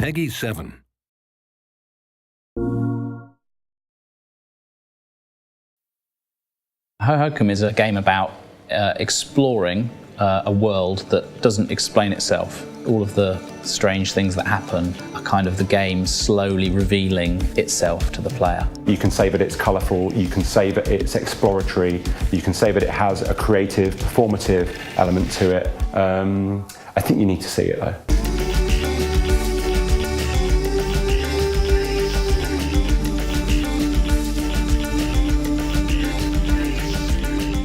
Peggy 7. Hohokum is a game about exploring a world that doesn't explain itself. All of the strange things that happen are kind of the game slowly revealing itself to the player. You can say that it's colourful, you can say that it's exploratory, you can say that it has a creative, performative element to it. I think you need to see it though.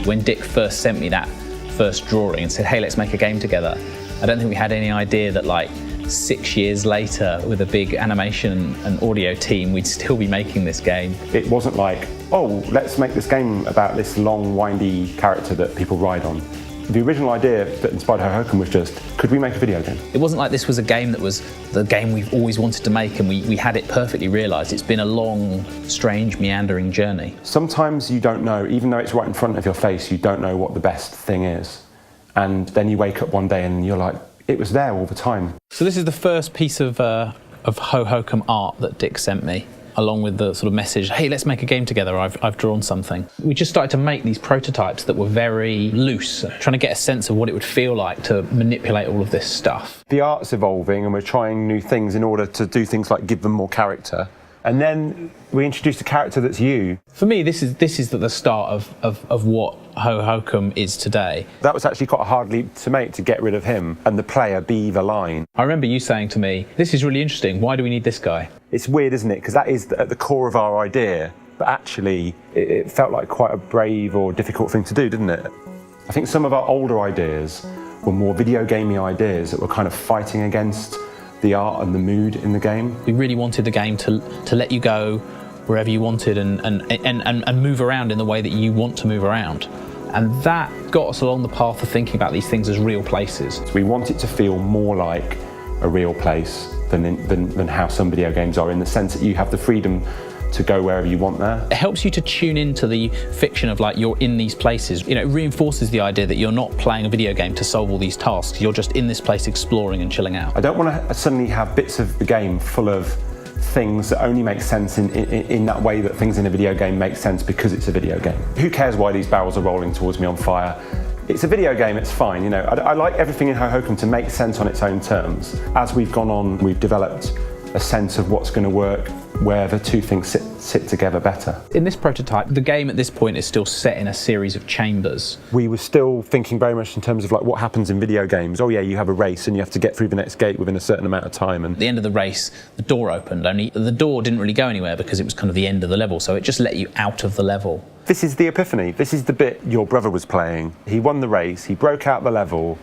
When Dick first sent me that first drawing and said, hey, let's make a game together, I don't think we had any idea that like 6 years later with a big animation and audio team, we'd still be making this game. It wasn't like, oh, let's make this game about this long, windy character that people ride on. The original idea that inspired Hohokum was just, could we make a video game? It wasn't like this was a game that was the game we've always wanted to make and we had it perfectly realised. It's been a long, strange, meandering journey. Sometimes you don't know, even though it's right in front of your face, you don't know what the best thing is. And then you wake up one day and you're like, it was there all the time. So this is the first piece of Hohokum art that Dick sent me, along with the sort of message, hey, let's make a game together, I've drawn something. We just started to make these prototypes that were very loose, trying to get a sense of what it would feel like to manipulate all of this stuff. The art's evolving and we're trying new things in order to do things like give them more character. And then we introduced a character that's you. For me, this is the start of what Hohokum is today. That was actually quite a hard leap to make, to get rid of him and the player be the line. I remember you saying to me, this is really interesting, why do we need this guy? It's weird, isn't it? Because that is at the core of our idea, but actually it felt like quite a brave or difficult thing to do, didn't it? I think some of our older ideas were more video gamey ideas that were kind of fighting against the art and the mood in the game. We really wanted the game to let you go wherever you wanted and move around in the way that you want to move around. And that got us along the path of thinking about these things as real places. We want it to feel more like a real place than how some video games are, in the sense that you have the freedom to go wherever you want there. It helps you to tune into the fiction of like you're in these places. You know, it reinforces the idea that you're not playing a video game to solve all these tasks. You're just in this place exploring and chilling out. I don't want to suddenly have bits of the game full of things that only make sense in that way that things in a video game make sense because it's a video game. Who cares why these barrels are rolling towards me on fire? It's a video game, it's fine. You know, I like everything in Hohokum to make sense on its own terms. As we've gone on, we've developed a sense of what's going to work, where the two things sit together better. In this prototype, the game at this point is still set in a series of chambers. We were still thinking very much in terms of like what happens in video games. Oh yeah, you have a race and you have to get through the next gate within a certain amount of time. And at the end of the race, the door opened, only the door didn't really go anywhere because it was kind of the end of the level, so it just let you out of the level. This is the epiphany. This is the bit your brother was playing. He won the race, he broke out the level,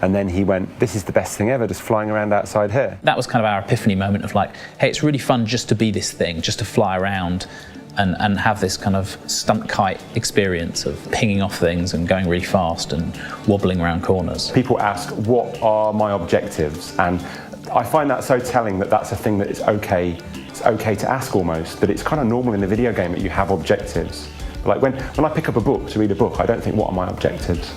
and then he went, this is the best thing ever, just flying around outside here. That was kind of our epiphany moment of like, hey, it's really fun just to be this thing, just to fly around and have this kind of stunt kite experience of pinging off things and going really fast and wobbling around corners. People ask, what are my objectives? And I find that so telling that that's a thing that it's okay to ask almost, that it's kind of normal in a video game that you have objectives. Like when I pick up a book to read a book, I don't think, what are my objectives?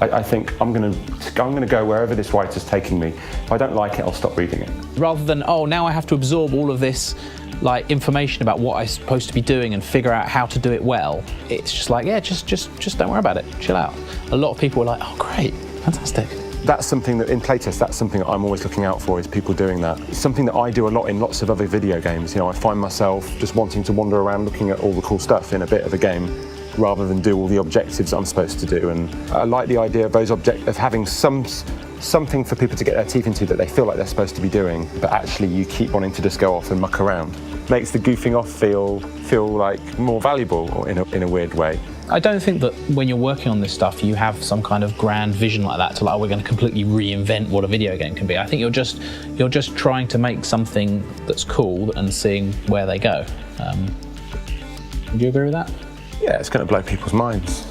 I think I'm going to go wherever this writer's taking me. If I don't like it, I'll stop reading it. Rather than, oh, now I have to absorb all of this like information about what I'm supposed to be doing and figure out how to do it well, it's just like, yeah, just don't worry about it, chill out. A lot of people are like, oh great, fantastic. That's something that in playtest, that's something that I'm always looking out for, is people doing that. It's something that I do a lot in lots of other video games. You know, I find myself just wanting to wander around looking at all the cool stuff in a bit of a game, rather than do all the objectives I'm supposed to do. And I like the idea of those of having something for people to get their teeth into that they feel like they're supposed to be doing, but actually you keep wanting to just go off and muck around. Makes the goofing off feel like more valuable, or in a weird way. I don't think that when you're working on this stuff you have some kind of grand vision like that to like, oh, we're going to completely reinvent what a video game can be. I think you're just trying to make something that's cool and seeing where they go. Would you agree with that? Yeah, it's going to blow people's minds.